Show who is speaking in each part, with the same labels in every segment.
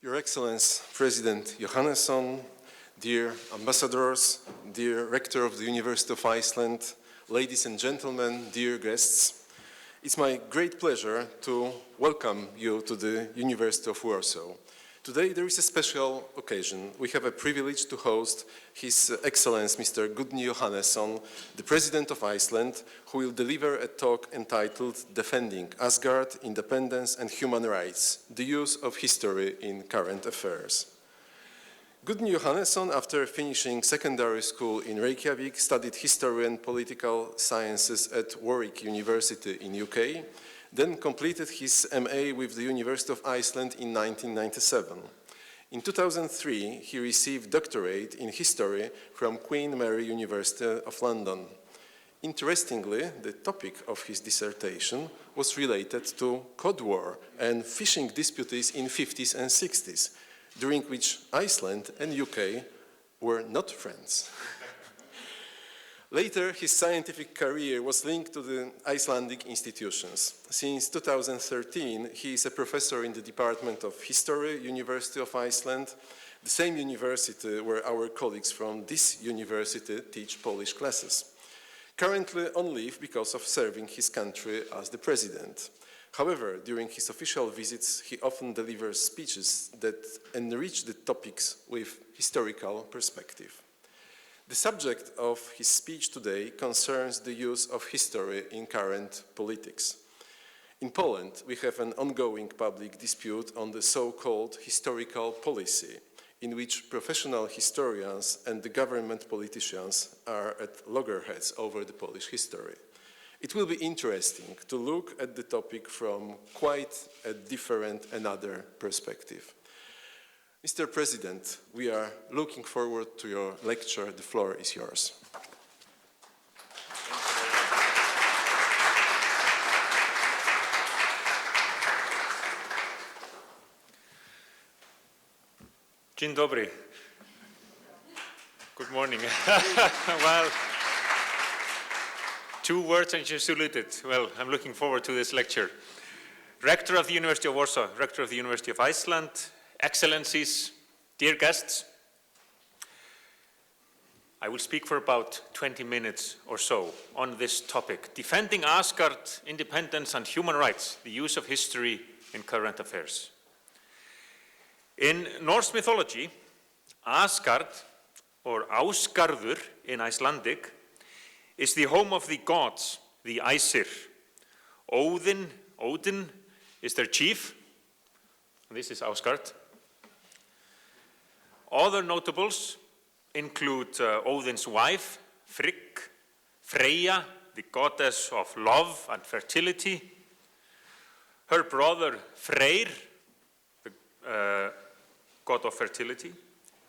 Speaker 1: Your Excellency, President Jóhannesson, dear ambassadors, dear Rector of the University of Iceland, ladies and gentlemen, dear guests, it's my great pleasure to welcome you to the University of Warsaw. Today there is a special occasion. We have a privilege to host His Excellency Mr. Guðni Jóhannesson, the President of Iceland, who will deliver a talk entitled Defending Asgard, Independence and Human Rights, the Use of History in Current Affairs. Guðni Jóhannesson, after finishing secondary school in Reykjavik, studied history and political sciences at Warwick University in UK, then completed his MA with the University of Iceland in 1997. In 2003, he received doctorate in history from Queen Mary University of London. Interestingly, the topic of his dissertation was related to Cold War and fishing disputes in 50s and 60s, during which Iceland and UK were not friends. Later, his scientific career was linked to the Icelandic institutions. Since 2013, he is a professor in the Department of History, University of Iceland, the same university where our colleagues from this university teach Polish classes. Currently on leave because of serving his country as the president. However, during his official visits, he often delivers speeches that enrich the topics with historical perspective. The subject of his speech today concerns the use of history in current politics. In Poland, we have an ongoing public dispute on the so-called historical policy, in which professional historians and the government politicians are at loggerheads over the Polish history. It will be interesting to look at the topic from quite a different another perspective. Mr. President, we are looking forward to your lecture. The floor is yours.
Speaker 2: Dzień dobry. Good morning. Well, 2 words and you saluted. Well, I'm looking forward to this lecture. Rector of the University of Warsaw, Rector of the University of Iceland, Excellencies, dear guests, I will speak for about 20 minutes or so on this topic, defending Asgard, independence and human rights, the use of history in current affairs. In Norse mythology, Asgard, or Ásgarður in Icelandic, is the home of the gods, the Æsir. Odin is their chief, and this is Asgard. Other notables include Odin's wife, Frigg, Freyja, the goddess of love and fertility, her brother Freyr, the god of fertility,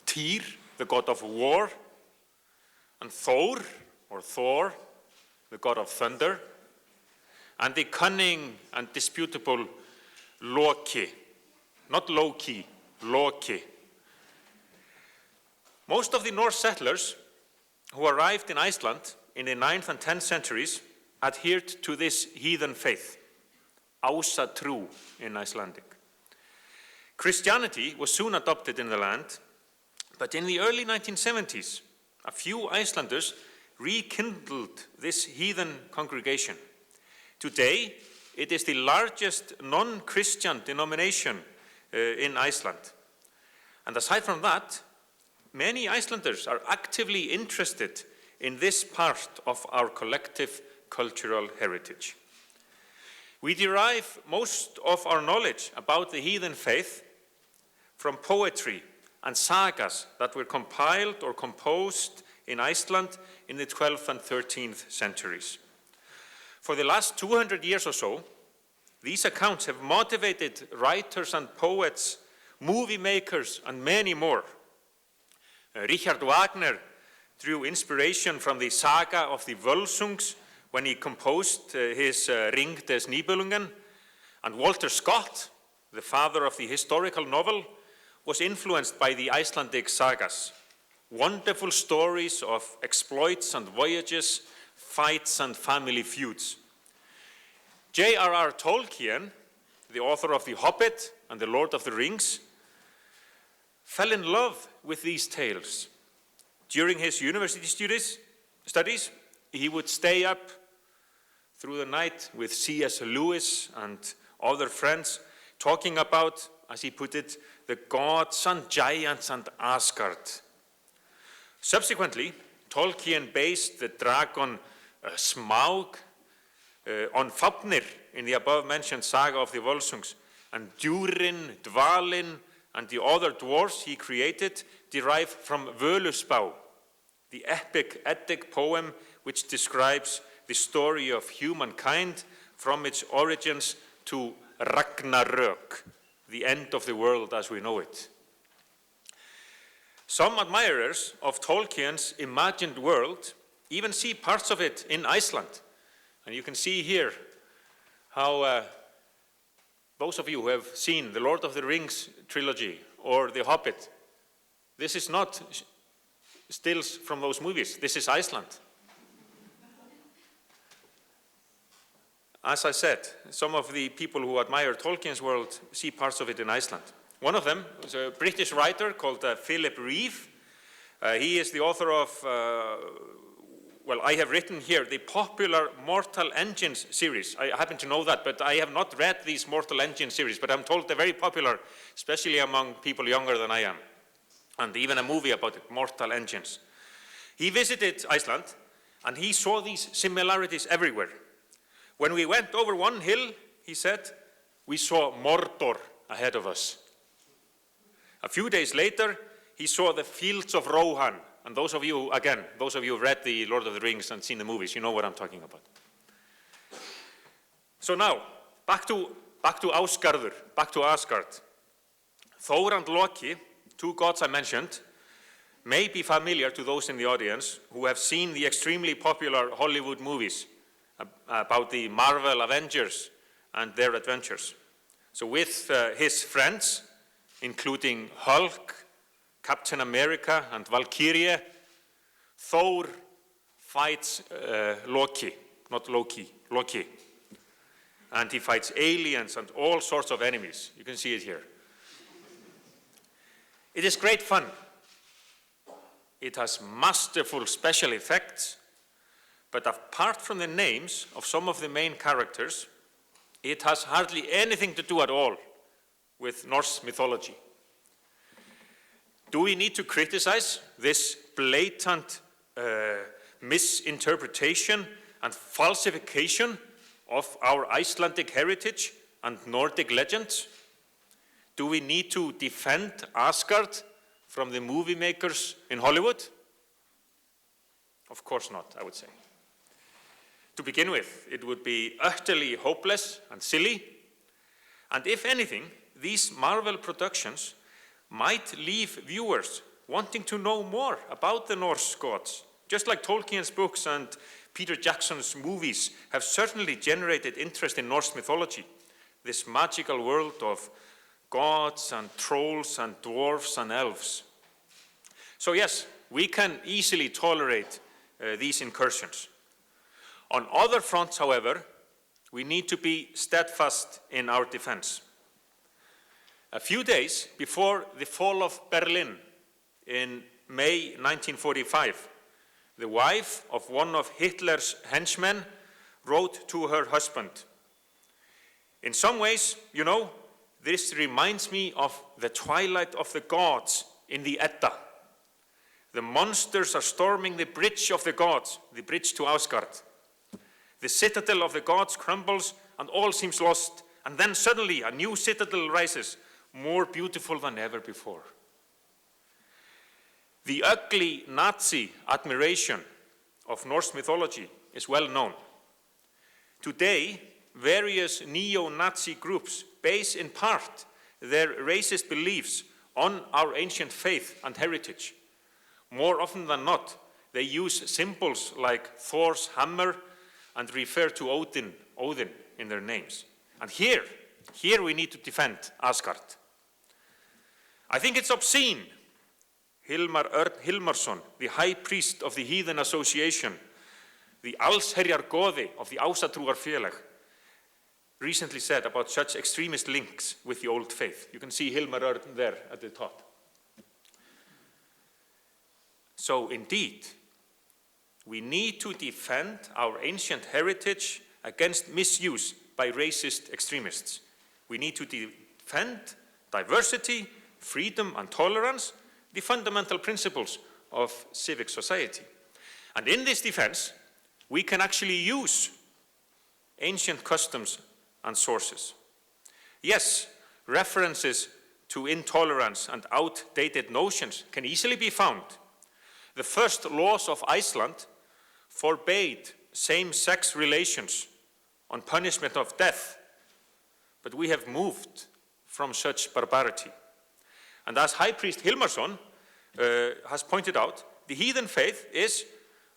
Speaker 2: Tyr, the god of war, and Thor, or Thor, the god of thunder, and the cunning and disputable Loki, not Loki, Loki. Most of the Norse settlers who arrived in Iceland in the 9th and 10th centuries adhered to this heathen faith, Ásatrú in Icelandic. Christianity was soon adopted in the land, but in the early 1970s, a few Icelanders rekindled this heathen congregation. Today, it is the largest non-Christian denomination in Iceland. And aside from that, many Icelanders are actively interested in this part of our collective cultural heritage. We derive most of our knowledge about the heathen faith from poetry and sagas that were compiled or composed in Iceland in the 12th and 13th centuries. For the last 200 years or so, these accounts have motivated writers and poets, movie makers, and many more. Richard Wagner drew inspiration from the saga of the Völsungs when he composed his Ring des Nibelungen, and Walter Scott, the father of the historical novel, was influenced by the Icelandic sagas. Wonderful stories of exploits and voyages, fights and family feuds. J.R.R. Tolkien, the author of The Hobbit and The Lord of the Rings, fell in love with these tales. During his university studies, he would stay up through the night with C.S. Lewis and other friends, talking about, as he put it, the gods and giants and Asgard. Subsequently, Tolkien based the dragon Smaug on Fafnir in the above-mentioned saga of the Volsungs, and Durin, Dvalin, and the other dwarfs he created derive from Völuspá, the epic Eddic poem which describes the story of humankind from its origins to Ragnarök, the end of the world as we know it. Some admirers of Tolkien's imagined world even see parts of it in Iceland. And you can see here how those of you who have seen the Lord of the Rings trilogy or The Hobbit, this is not stills from those movies, this is Iceland. As I said, some of the people who admire Tolkien's world see parts of it in Iceland. One of them was a British writer called Philip Reeve. He is the author of, well, I have written here, the popular Mortal Engines series. I happen to know that, but I have not read these Mortal Engines series, but I'm told they're very popular, especially among people younger than I am. And even a movie about it, Mortal Engines. He visited Iceland, and he saw these similarities everywhere. When we went over one hill, he said, we saw Mordor ahead of us. A few days later, he saw the fields of Rohan. And those of you, again, those of you who read the Lord of the Rings and seen the movies, you know what I'm talking about. So now, back to Asgardur, back to Asgard. Thor and Loki, two gods I mentioned, may be familiar to those in the audience who have seen the extremely popular Hollywood movies about the Marvel Avengers and their adventures. So with his friends, including Hulk, Captain America, and Valkyrie, Thor fights Loki, not Loki, Loki. And he fights aliens and all sorts of enemies. You can see it here. It is great fun. It has masterful special effects, but apart from the names of some of the main characters, it has hardly anything to do at all with Norse mythology. Do we need to criticize this blatant misinterpretation and falsification of our Icelandic heritage and Nordic legends? Do we need to defend Asgard from the movie makers in Hollywood? Of course not, I would say. To begin with, it would be utterly hopeless and silly. And if anything, these Marvel productions might leave viewers wanting to know more about the Norse gods, just like Tolkien's books and Peter Jackson's movies have certainly generated interest in Norse mythology, this magical world of gods and trolls and dwarfs and elves. So yes, we can easily tolerate these incursions. On other fronts, however, we need to be steadfast in our defense. A few days before the fall of Berlin in May 1945, the wife of one of Hitler's henchmen wrote to her husband, "In some ways, you know, this reminds me of the twilight of the gods in the Edda. The monsters are storming the bridge of the gods, the bridge to Asgard. The citadel of the gods crumbles and all seems lost, and then suddenly a new citadel rises, more beautiful than ever before." The ugly Nazi admiration of Norse mythology is well known. Today, various neo-Nazi groups base in part their racist beliefs on our ancient faith and heritage. More often than not, they use symbols like Thor's hammer and refer to Odin in their names. And here we need to defend Asgard. I think it's obscene. Hilmar Örn Hilmarsson, the high priest of the Heathen Association, the Allsherjargoði of the Ásatrúarfélag, recently said about such extremist links with the old faith. You can see Hilmar Örn there at the top. So indeed, we need to defend our ancient heritage against misuse by racist extremists. We need to defend diversity, freedom, and tolerance, the fundamental principles of civic society. And in this defense, we can actually use ancient customs and sources. Yes, references to intolerance and outdated notions can easily be found. The first laws of Iceland forbade same-sex relations on punishment of death, but we have moved from such barbarity. And as High Priest Hilmarsson has pointed out, the heathen faith is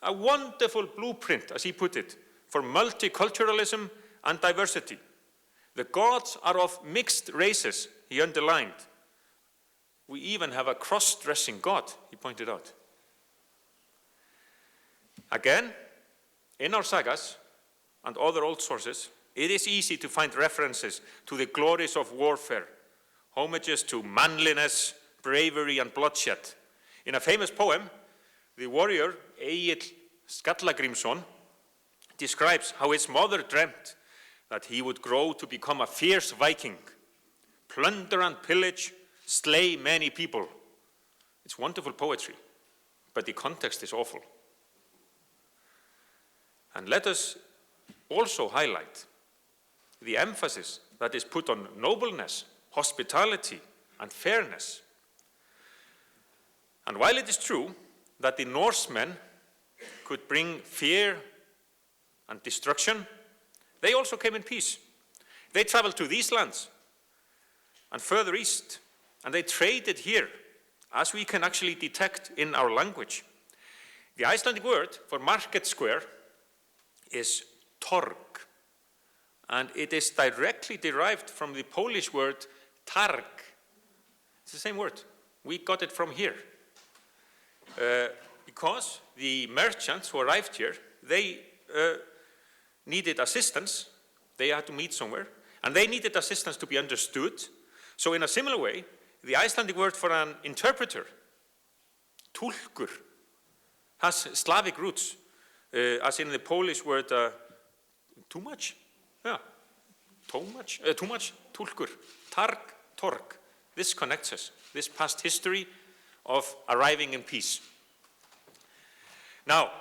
Speaker 2: a wonderful blueprint, as he put it, for multiculturalism and diversity. The gods are of mixed races, he underlined. We even have a cross-dressing God, he pointed out. Again, in our sagas and other old sources, it is easy to find references to the glories of warfare, homages to manliness, bravery, and bloodshed. In a famous poem, the warrior Egill Skallagrímsson describes how his mother dreamt that he would grow to become a fierce Viking, plunder and pillage, slay many people. It's wonderful poetry, but the context is awful. And let us also highlight the emphasis that is put on nobleness, hospitality, and fairness. And while it is true that the Norsemen could bring fear and destruction, they also came in peace. They traveled to these lands and further east, and they traded here, as we can actually detect in our language. The Icelandic word for market square is torg, and it is directly derived from the Polish word targ. It's the same word. We got it from here. Because the merchants who arrived here, they needed assistance. They had to meet somewhere, and they needed assistance to be understood. So in a similar way, the Icelandic word for an interpreter, tulkur, has Slavic roots, as in the Polish word too much. Yeah, too much, tulkur, targ, torg. This connects us, this past history of arriving in peace. Now,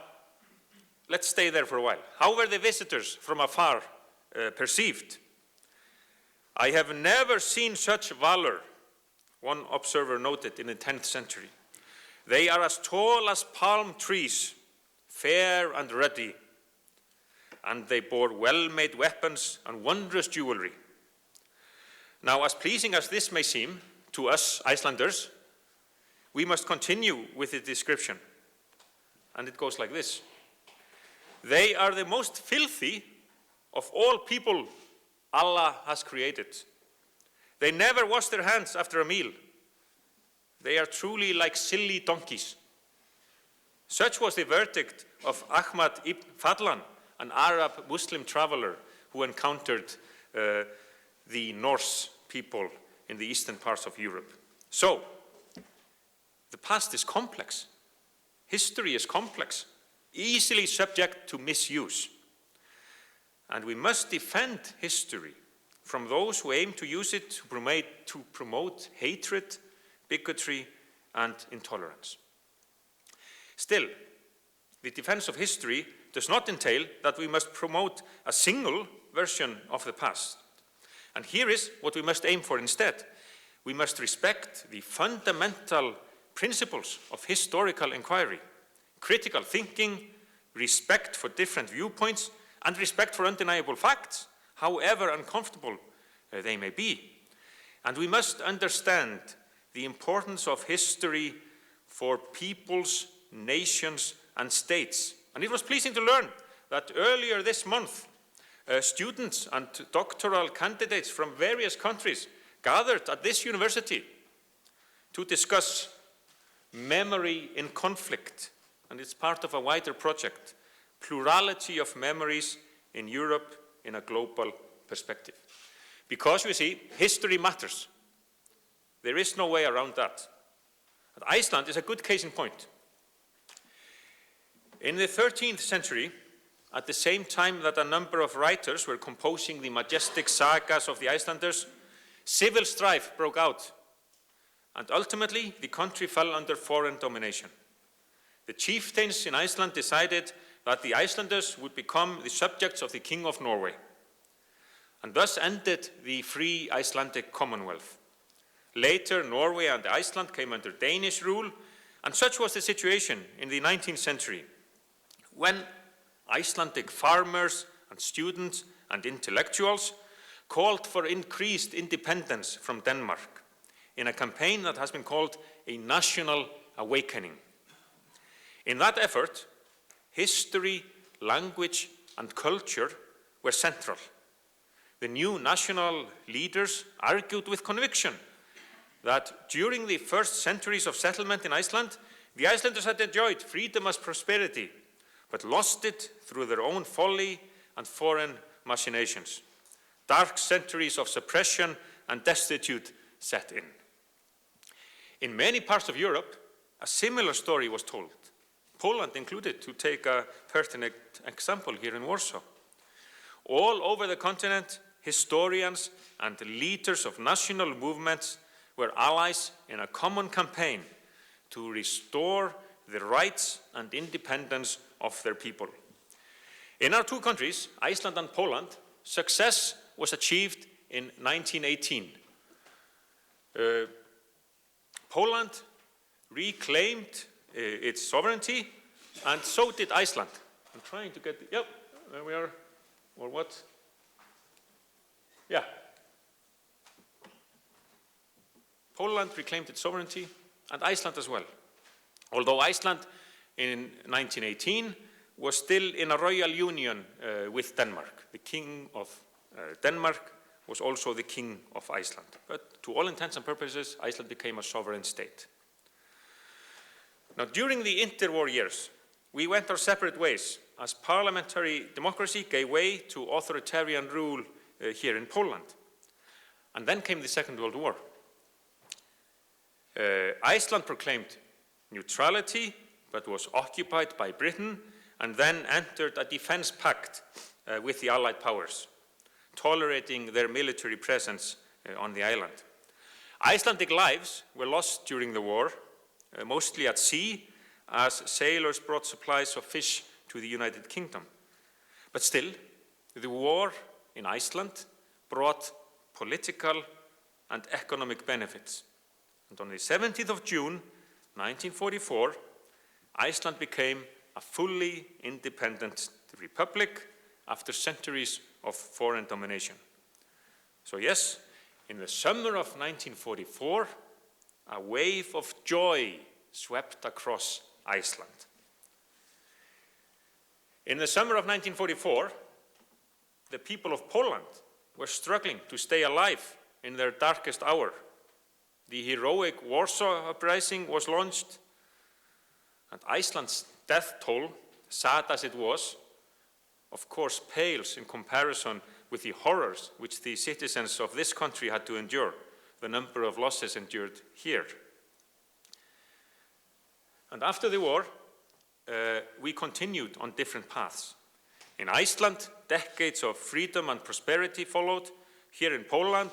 Speaker 2: let's stay there for a while. How were the visitors from afar perceived? I have never seen such valor, one observer noted in the 10th century. They are as tall as palm trees, fair and ruddy, and they bore well-made weapons and wondrous jewelry. Now, as pleasing as this may seem to us Icelanders, we must continue with the description. And it goes like this. They are the most filthy of all people Allah has created. They never wash their hands after a meal. They are truly like silly donkeys. Such was the verdict of Ahmad ibn Fadlan, an Arab Muslim traveler who encountered the Norse people in the eastern parts of Europe. So, the past is complex. History is complex, easily subject to misuse. And we must defend history from those who aim to use it to promote hatred, bigotry, and intolerance. Still, the defense of history does not entail that we must promote a single version of the past. And here is what we must aim for instead. We must respect the fundamental principles of historical inquiry, critical thinking, respect for different viewpoints, and respect for undeniable facts, however uncomfortable they may be. And we must understand the importance of history for peoples, nations, and states. And it was pleasing to learn that earlier this month, students and doctoral candidates from various countries gathered at this university to discuss memory in conflict, and it's part of a wider project, plurality of memories in Europe in a global perspective. Because, you see, history matters. There is no way around that. And Iceland is a good case in point. In the 13th century, at the same time that a number of writers were composing the majestic sagas of the Icelanders, civil strife broke out, and ultimately the country fell under foreign domination. The chieftains in Iceland decided that the Icelanders would become the subjects of the King of Norway, and thus ended the free Icelandic Commonwealth. Later, Norway and Iceland came under Danish rule, and such was the situation in the 19th century, when Icelandic farmers and students and intellectuals called for increased independence from Denmark in a campaign that has been called a national awakening. In that effort, history, language, and culture were central. The new national leaders argued with conviction that during the first centuries of settlement in Iceland, the Icelanders had enjoyed freedom as prosperity, but lost it through their own folly and foreign machinations. Dark centuries of suppression and destitute set in. In many parts of Europe, a similar story was told, Poland included, to take a pertinent example here in Warsaw. All over the continent, historians and leaders of national movements were allies in a common campaign to restore the rights and independence of their people. In our two countries, Iceland and Poland, success was achieved in 1918. Poland reclaimed its sovereignty, and so did Iceland. I'm trying to get, yep, there we are, or what? Yeah. Poland reclaimed its sovereignty, and Iceland as well. Although Iceland in 1918 was still in a royal union with Denmark. The king of Denmark was also the king of Iceland. But to all intents and purposes, Iceland became a sovereign state. Now, during the interwar years, we went our separate ways as parliamentary democracy gave way to authoritarian rule here in Poland. And then came the Second World War. Iceland proclaimed neutrality, but was occupied by Britain, and then entered a defense pact with the Allied powers, tolerating their military presence on the island. Icelandic lives were lost during the war, mostly at sea, as sailors brought supplies of fish to the United Kingdom. But still, the war in Iceland brought political and economic benefits. And on the 17th of June, 1944, Iceland became a fully independent republic after centuries of foreign domination. So yes, in the summer of 1944, a wave of joy swept across Iceland. In the summer of 1944, the people of Poland were struggling to stay alive in their darkest hour. The heroic Warsaw Uprising was launched, and Iceland's death toll, sad as it was, of course pales in comparison with the horrors which the citizens of this country had to endure, the number of losses endured here. And after the war, we continued on different paths. In Iceland, decades of freedom and prosperity followed. Here in Poland,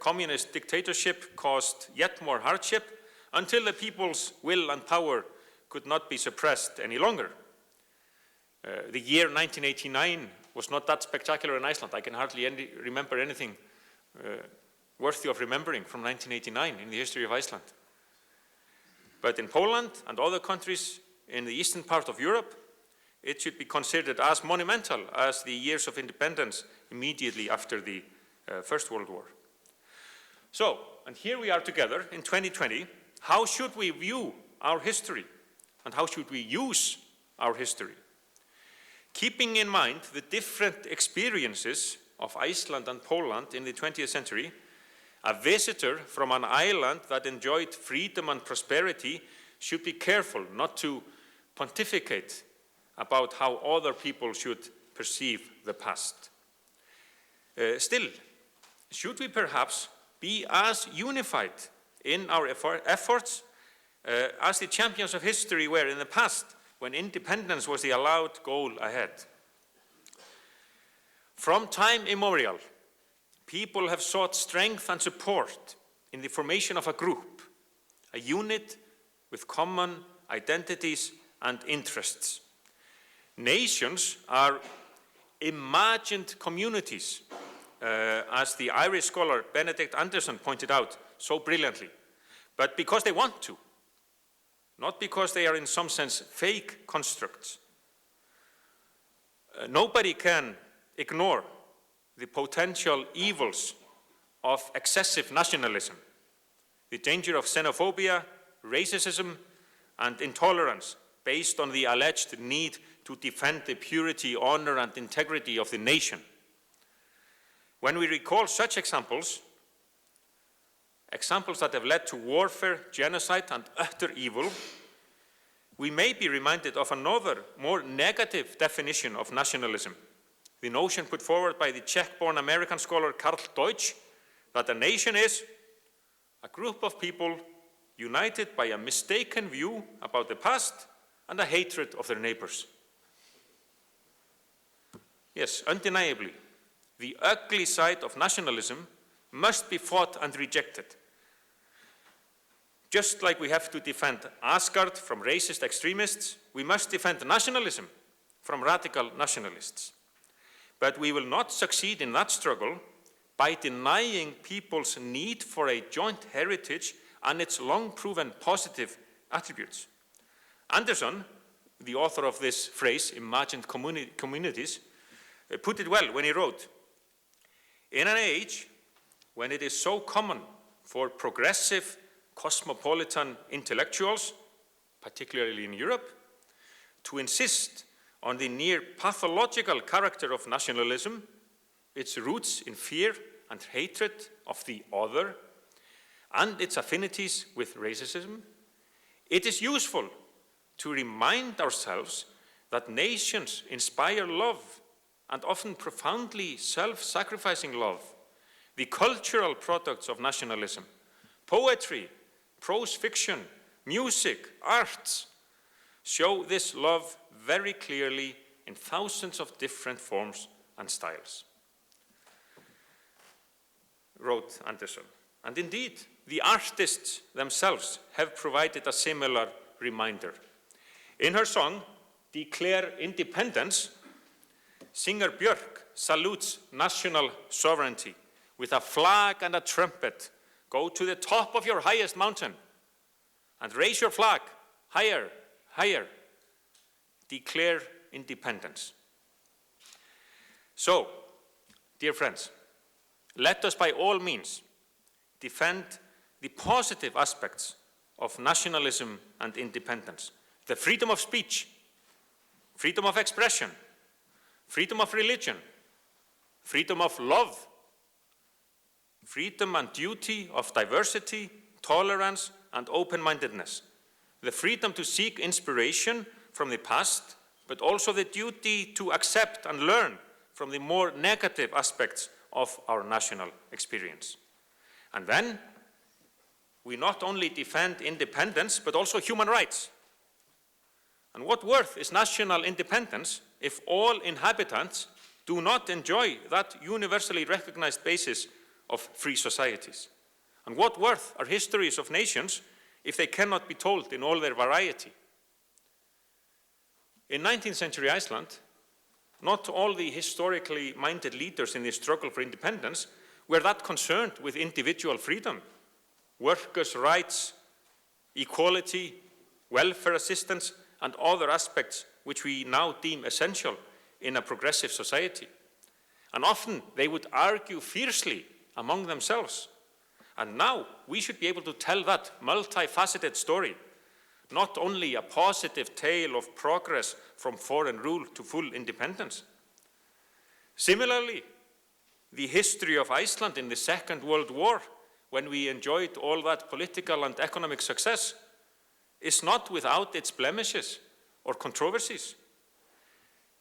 Speaker 2: communist dictatorship caused yet more hardship until the people's will and power could not be suppressed any longer. The year 1989 was not that spectacular in Iceland. I can hardly remember anything worthy of remembering from 1989 in the history of Iceland. But in Poland and other countries in the eastern part of Europe, it should be considered as monumental as the years of independence immediately after the First World War. So, and here we are together in 2020. How should we view our history? And how should we use our history? Keeping in mind the different experiences of Iceland and Poland in the 20th century, a visitor from an island that enjoyed freedom and prosperity should be careful not to pontificate about how other people should perceive the past. Still, should we perhaps be as unified in our efforts as the champions of history were in the past when independence was the allowed goal ahead. From time immemorial, people have sought strength and support in the formation of a group, a unit with common identities and interests. Nations are imagined communities, as the Irish scholar Benedict Anderson pointed out so brilliantly, but because they want to, not because they are in some sense fake constructs. Nobody can ignore the potential evils of excessive nationalism, the danger of xenophobia, racism, and intolerance based on the alleged need to defend the purity, honor, and integrity of the nation. When we recall such examples that have led to warfare, genocide, and utter evil, we may be reminded of another, more negative definition of nationalism, the notion put forward by the Czech-born American scholar Karl Deutsch, that a nation is a group of people united by a mistaken view about the past and a hatred of their neighbors. Yes, undeniably, the ugly side of nationalism must be fought and rejected. Just like we have to defend Asgard from racist extremists, we must defend nationalism from radical nationalists. But we will not succeed in that struggle by denying people's need for a joint heritage and its long-proven positive attributes. Anderson, the author of this phrase, imagined communities, put it well when he wrote, "In an age when it is so common for progressive, cosmopolitan intellectuals, particularly in Europe, to insist on the near pathological character of nationalism, its roots in fear and hatred of the other, and its affinities with racism, it is useful to remind ourselves that nations inspire love, and often profoundly self-sacrificing love, the cultural products of nationalism, poetry, prose fiction, music, arts, show this love very clearly in thousands of different forms and styles," wrote Anderson. And indeed, the artists themselves have provided a similar reminder. In her song, "Declare Independence," singer Björk salutes national sovereignty with a flag and a trumpet. "Go to the top of your highest mountain and raise your flag higher, higher. Declare independence." So, dear friends, let us by all means defend the positive aspects of nationalism and independence. The freedom of speech, freedom of expression, freedom of religion, freedom of love, freedom and duty of diversity, tolerance, and open-mindedness, the freedom to seek inspiration from the past, but also the duty to accept and learn from the more negative aspects of our national experience. And then, we not only defend independence, but also human rights. And what worth is national independence if all inhabitants do not enjoy that universally recognized basis of free societies? And what worth are histories of nations if they cannot be told in all their variety? In 19th century Iceland, not all the historically minded leaders in the struggle for independence were that concerned with individual freedom, workers' rights, equality, welfare assistance, and other aspects which we now deem essential in a progressive society. And often they would argue fiercely among themselves. And now we should be able to tell that multifaceted story, not only a positive tale of progress from foreign rule to full independence. Similarly, the history of Iceland in the Second World War, when we enjoyed all that political and economic success, is not without its blemishes or controversies.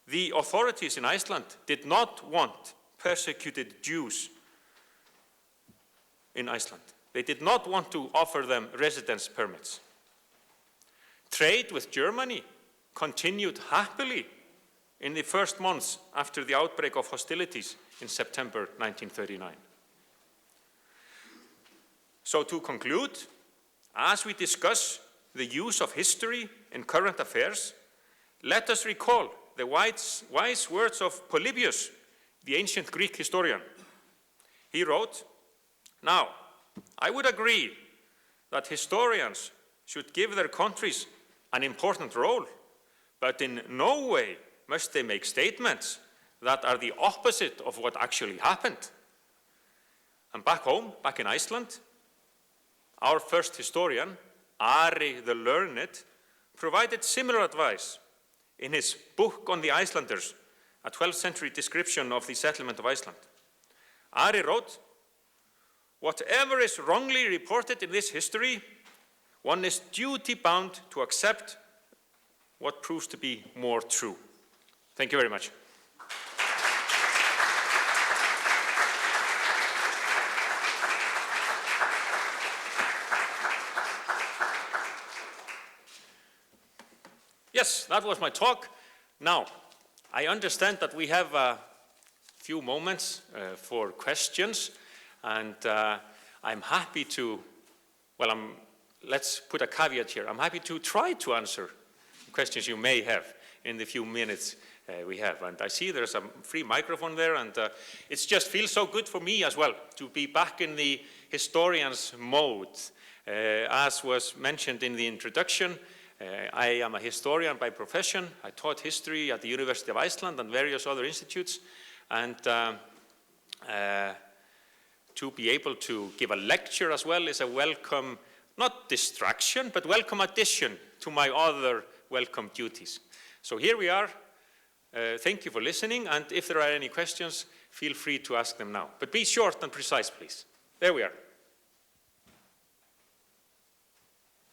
Speaker 2: The authorities in Iceland did not want persecuted Jews in Iceland. They did not want to offer them residence permits. Trade with Germany continued happily in the first months after the outbreak of hostilities in September 1939. So to conclude, as we discuss the use of history in current affairs, let us recall the wise words of Polybius, the ancient Greek historian. He wrote, "Now, I would agree that historians should give their countries an important role, but in no way must they make statements that are the opposite of what actually happened." And back home, back in Iceland, our first historian, Ari the Learned, provided similar advice in his book on the Icelanders, a 12th century description of the settlement of Iceland. Ari wrote, "Whatever is wrongly reported in this history, one is duty-bound to accept what proves to be more true." Thank you very much. Yes, that was my talk. Now, I understand that we have a few moments for questions, and I'm happy to, let's put a caveat here. I'm happy to try to answer questions you may have in the few minutes we have. And I see there's a free microphone there, and it just feels so good for me as well to be back in the historian's mode. As was mentioned in the introduction, I am a historian by profession. I taught history at the University of Iceland and various other institutes. And to be able to give a lecture as well is a welcome, not distraction, but welcome addition to my other welcome duties. So here we are. Thank you for listening. And if there are any questions, feel free to ask them now. But be short and precise, please. There we are.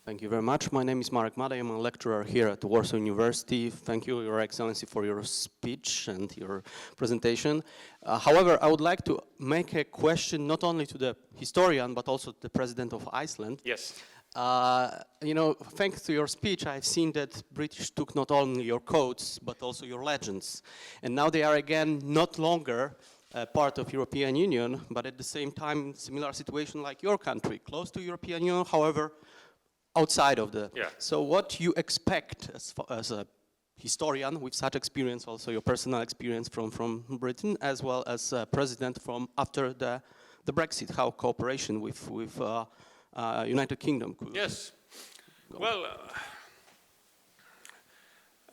Speaker 3: Thank you very much. My name is Marek Madej. I'm a lecturer here at the Warsaw University. Thank you, Your Excellency, for your speech and your presentation. However, I would like to make a question not only to the historian, but also to the President of Iceland.
Speaker 2: Yes.
Speaker 3: Thanks to your speech, I've seen that British took not only your codes, but also your legends. And now they are again not longer part of European Union, but at the same time, similar situation like your country, close to European Union, however, outside of the...
Speaker 2: Yeah.
Speaker 3: So what you expect as a historian with such experience, also your personal experience from Britain, as well as president from after the Brexit, how cooperation with United Kingdom could...
Speaker 2: Yes. Well,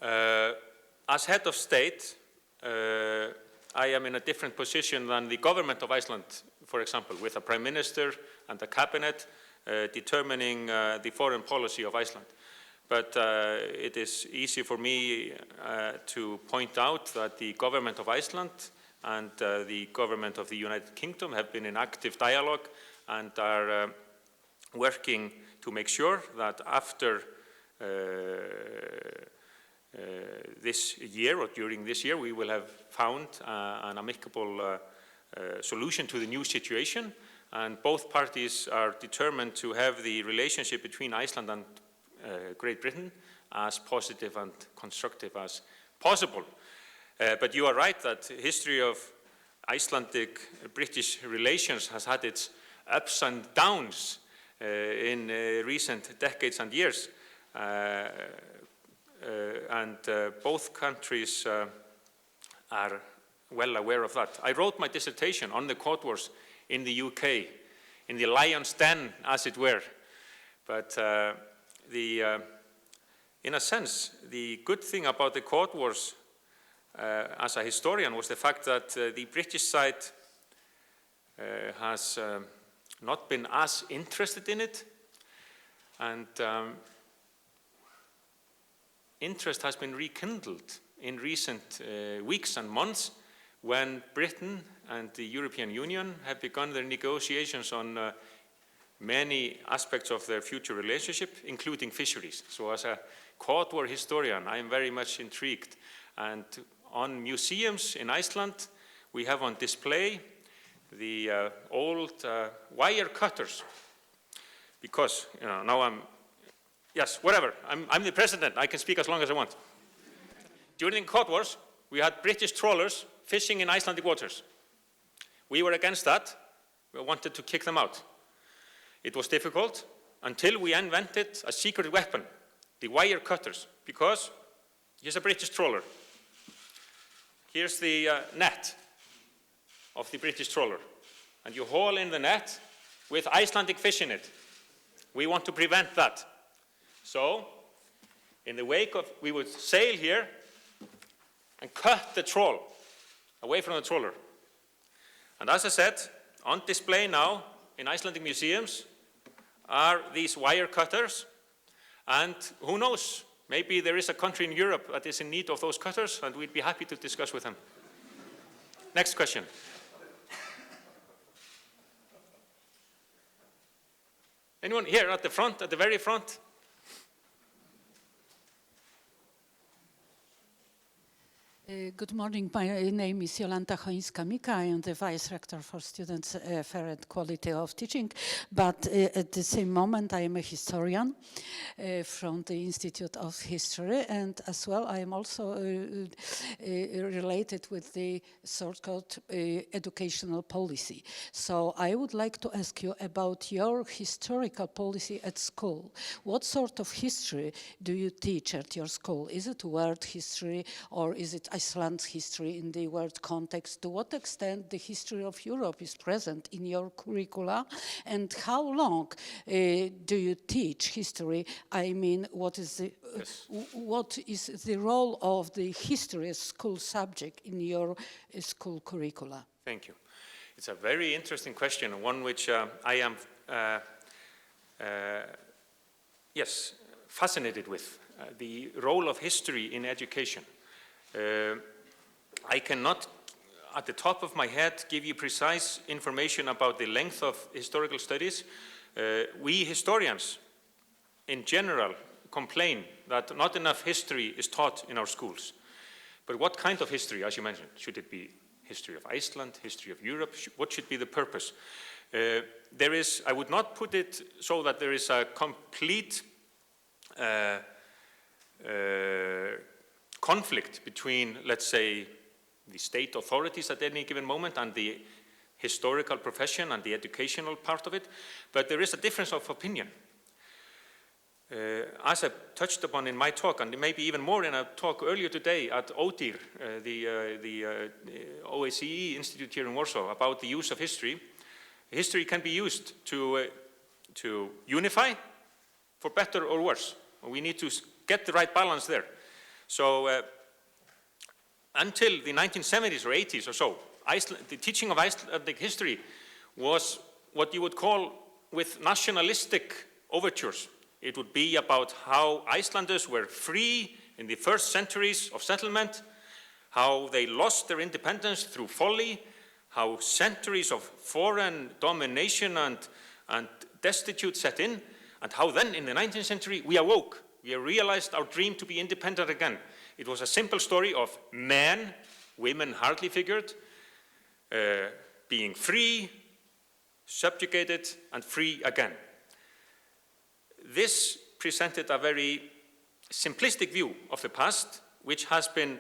Speaker 2: as head of state, I am in a different position than the government of Iceland, for example, with a prime minister and a cabinet determining the foreign policy of Iceland. But it is easy for me to point out that the government of Iceland and the government of the United Kingdom have been in active dialogue and are working to make sure that after this year or during this year we will have found an amicable solution to the new situation, and both parties are determined to have the relationship between Iceland and Great Britain as positive and constructive as possible. But you are right that the history of Icelandic-British relations has had its ups and downs in recent decades and years. Both countries are well aware of that. I wrote my dissertation on the court wars in the UK, in the lion's den, as it were. But in a sense, the good thing about the court wars as a historian was the fact that the British side has not been as interested in it, and interest has been rekindled in recent weeks and months when Britain and the European Union have begun their negotiations on many aspects of their future relationship, including fisheries. So as a Cold War historian, I am very much intrigued. And on museums in Iceland, we have on display the old wire cutters. Because, now yes, whatever, I'm the president, I can speak as long as I want. During the Cold Wars, we had British trawlers fishing in Icelandic waters. We were against that. We wanted to kick them out. It was difficult until we invented a secret weapon, the wire cutters, because here's a British trawler. Here's the net of the British trawler. And you haul in the net with Icelandic fish in it. We want to prevent that. So, in the wake of, we would sail here and cut the trawl away from the trawler. And as I said, on display now in Icelandic museums are these wire cutters. And who knows, maybe there is a country in Europe that is in need of those cutters, and we'd be happy to discuss with them. Next question. Anyone here at the front, at the very front?
Speaker 4: Good morning. My name is Jolanta Chońska-Mika. I am the Vice Rector for Students' Fair and Quality of Teaching. But at the same moment, I am a historian from the Institute of History. And as well, I am also related with the so-called educational policy. So I would like to ask you about your historical policy at school. What sort of history do you teach at your school? Is it world history, or is it Iceland's history in the world context? To what extent the history of Europe is present in your curricula, and how long do you teach history? I mean, what is the role of the history as school subject in your school curricula?
Speaker 2: Thank you. It's a very interesting question, and one which I am fascinated with, the role of history in education. I cannot, at the top of my head, give you precise information about the length of historical studies. We historians, in general, complain that not enough history is taught in our schools. But what kind of history, as you mentioned? Should it be history of Iceland, history of Europe? What should be the purpose? There is, I would not put it so that there is a complete conflict between, let's say, the state authorities at any given moment and the historical profession and the educational part of it, but there is a difference of opinion. As I touched upon in my talk, and maybe even more in a talk earlier today at ODIR, the OSCE Institute here in Warsaw, about the use of history, history can be used to unify, for better or worse. We need to get the right balance there. So until the 1970s or 80s or so, the teaching of Icelandic history was what you would call with nationalistic overtures. It would be about how Icelanders were free in the first centuries of settlement, how they lost their independence through folly, how centuries of foreign domination and destitute set in, and how then in the 19th century we awoke. We realized our dream to be independent again. It was a simple story of men, women hardly figured, being free, subjugated, and free again. This presented a very simplistic view of the past, which has been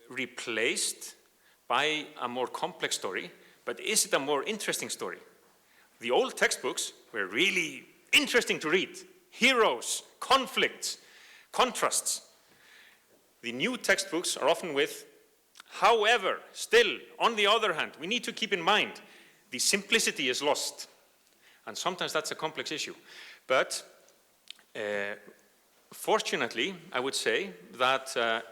Speaker 2: replaced by a more complex story. But is it a more interesting story? The old textbooks were really interesting to read. Heroes, conflicts, contrasts. The new textbooks are often with, however, still, on the other hand, we need to keep in mind the simplicity is lost. And sometimes that's a complex issue. But fortunately, I would say that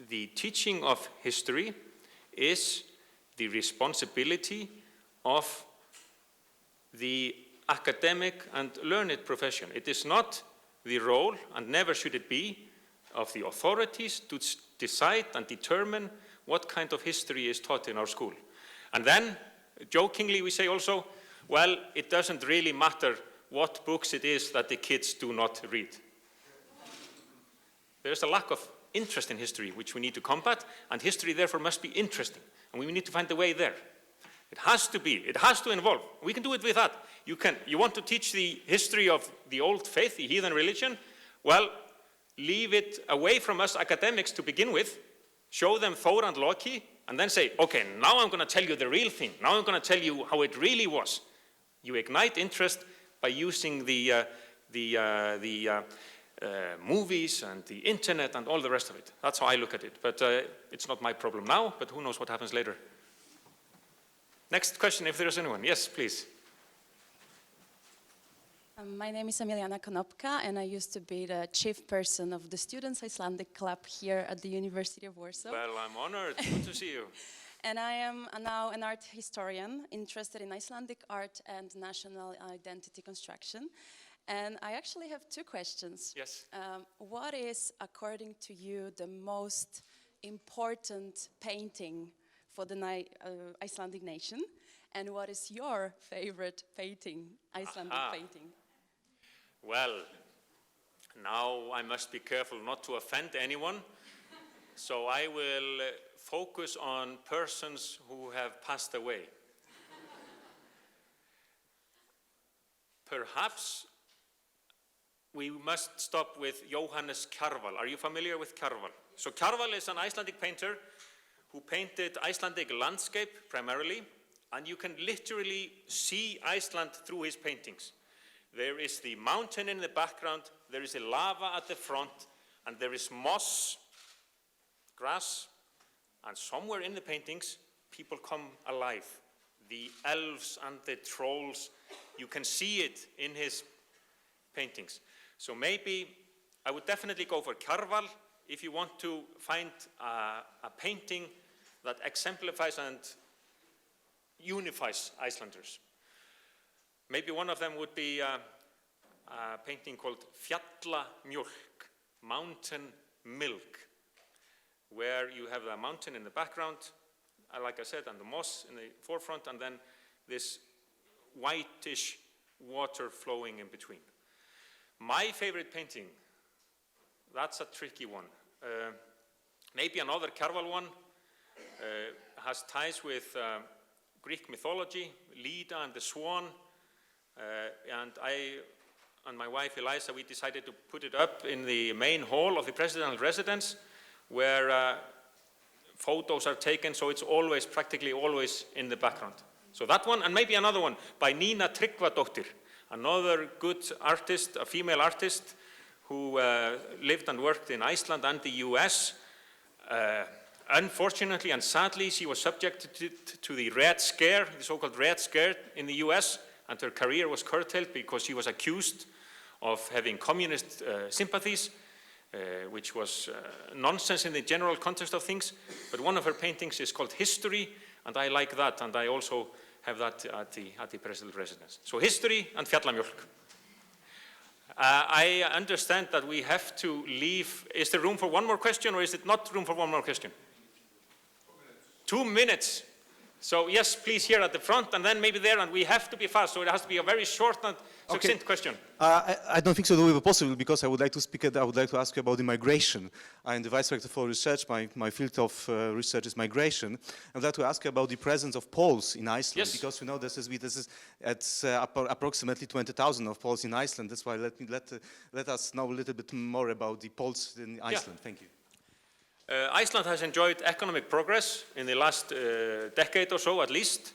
Speaker 2: the teaching of history is the responsibility of the academic and learned profession. It is not the role, and never should it be, of the authorities to decide and determine what kind of history is taught in our school. And then, jokingly, we say also, well, it doesn't really matter what books it is that the kids do not read. There's a lack of interest in history, which we need to combat, and history therefore must be interesting, and we need to find a way there. It has to be, it has to involve. We can do it with that. You want to teach the history of the old faith, the heathen religion? Well, leave it away from us academics to begin with, show them Thor and Loki, and then say, okay, now I'm going to tell you the real thing. Now I'm going to tell you how it really was. You ignite interest by using the movies and the internet and all the rest of it. That's how I look at it. But it's not my problem now, but who knows what happens later. Next question, if there is anyone. Yes, please.
Speaker 5: My name is Emiliana Konopka, and I used to be the chief person of the Students' Icelandic Club here at the University of Warsaw.
Speaker 2: Well, I'm honored. Good to see you.
Speaker 5: And I am now an art historian interested in Icelandic art and national identity construction. And I actually have two questions.
Speaker 2: Yes.
Speaker 5: What is, according to you, the most important painting for the Icelandic nation? And what is your favorite painting, Icelandic painting?
Speaker 2: Well, now I must be careful not to offend anyone. So I will focus on persons who have passed away. Perhaps we must stop with Johannes Carville. Are you familiar with Carville? So Carville is an Icelandic painter who painted Icelandic landscape primarily, and you can literally see Iceland through his paintings. There is the mountain in the background, there is a lava at the front, and there is moss, grass, and somewhere in the paintings, people come alive. The elves and the trolls, you can see it in his paintings. So maybe I would definitely go for Carville if you want to find a painting that exemplifies and unifies Icelanders. Maybe one of them would be a painting called Fjallamjólk, mountain milk, where you have the mountain in the background, like I said, and the moss in the forefront, and then this whitish water flowing in between. My favorite painting, that's a tricky one. Maybe another Carville one, has ties with Greek mythology, Leda and the Swan, and I and my wife Eliza, we decided to put it up in the main hall of the presidential residence, where photos are taken, so it's always, practically always in the background. So that one, and maybe another one by Nína Tryggvadóttir, another good artist, a female artist, who lived and worked in Iceland and the US. Unfortunately and sadly, she was subjected to the Red Scare, the so-called Red Scare in the US, and her career was curtailed because she was accused of having communist sympathies, which was nonsense in the general context of things. But one of her paintings is called History, and I like that, and I also have that at the presidential residence. So History and Fjallamjólk. I understand that we have to leave. Is there room for one more question, or is it not room for one more question? 2 minutes. So yes, please, here at the front, and then maybe there, and we have to be fast, so it has to be a very short and succinct question.
Speaker 6: I don't think so that will be possible, because I would like to ask you about the migration. I'm the Vice Rector for Research. My field of research is migration. I would like to ask you about the presence of Poles in Iceland, yes. Because we know this is approximately 20,000 of Poles in Iceland. That's why let us know a little bit more about the Poles in Iceland. Yeah. Thank you.
Speaker 2: Iceland has enjoyed economic progress in the last decade or so, at least,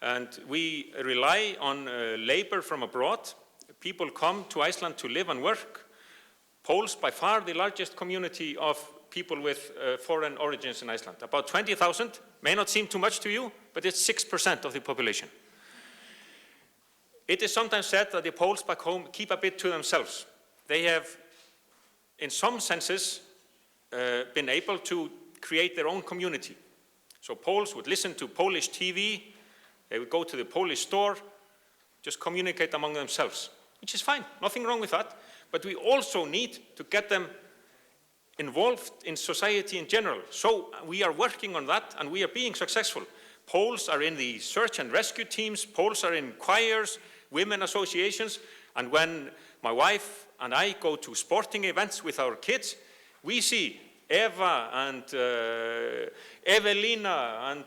Speaker 2: and we rely on labor from abroad. People come to Iceland to live and work. Poles, by far the largest community of people with foreign origins in Iceland. About 20,000, may not seem too much to you, but it's 6% of the population. It is sometimes said that the Poles back home keep a bit to themselves. They have, in some senses, been able to create their own community. So Poles would listen to Polish TV, they would go to the Polish store, just communicate among themselves, which is fine, nothing wrong with that. But we also need to get them involved in society in general. So we are working on that, and we are being successful. Poles are in the search and rescue teams, Poles are in choirs, women associations, and when my wife and I go to sporting events with our kids, we see Eva and Evelina and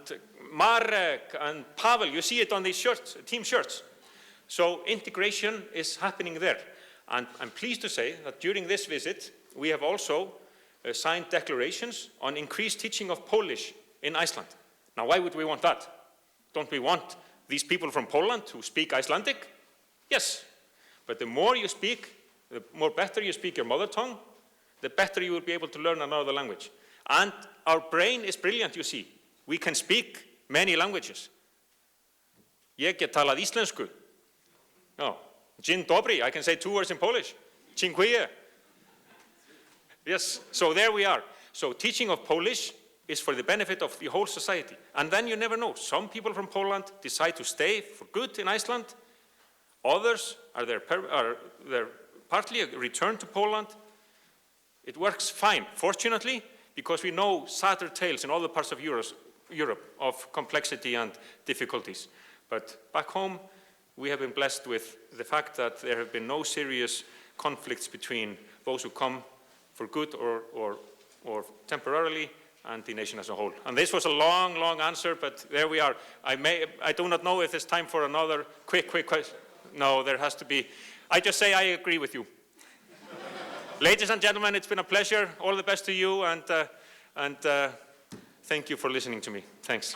Speaker 2: Marek and Pavel, you see it on these shirts, team shirts. So integration is happening there. And I'm pleased to say that during this visit, we have also signed declarations on increased teaching of Polish in Iceland. Now, why would we want that? Don't we want these people from Poland to speak Icelandic? Yes. But the more you speak, the more better you speak your mother tongue, the better you will be able to learn another language. And our brain is brilliant, you see. We can speak many languages. Ég get talað íslensku. No. Dzień dobry, I can say 2 words in Polish. Dziękuję. Yes, so there we are. So teaching of Polish is for the benefit of the whole society. And then you never know. Some people from Poland decide to stay for good in Iceland. Others are there partly return to Poland. It works fine, fortunately, because we know sadder tales in other parts of Europe of complexity and difficulties. But back home, we have been blessed with the fact that there have been no serious conflicts between those who come for good or temporarily and the nation as a whole. And this was a long, long answer, but there we are. I do not know if it's time for another quick question. No, there has to be. I just say I agree with you. Ladies and gentlemen, it's been a pleasure. All the best to you, and thank you for listening to me. Thanks.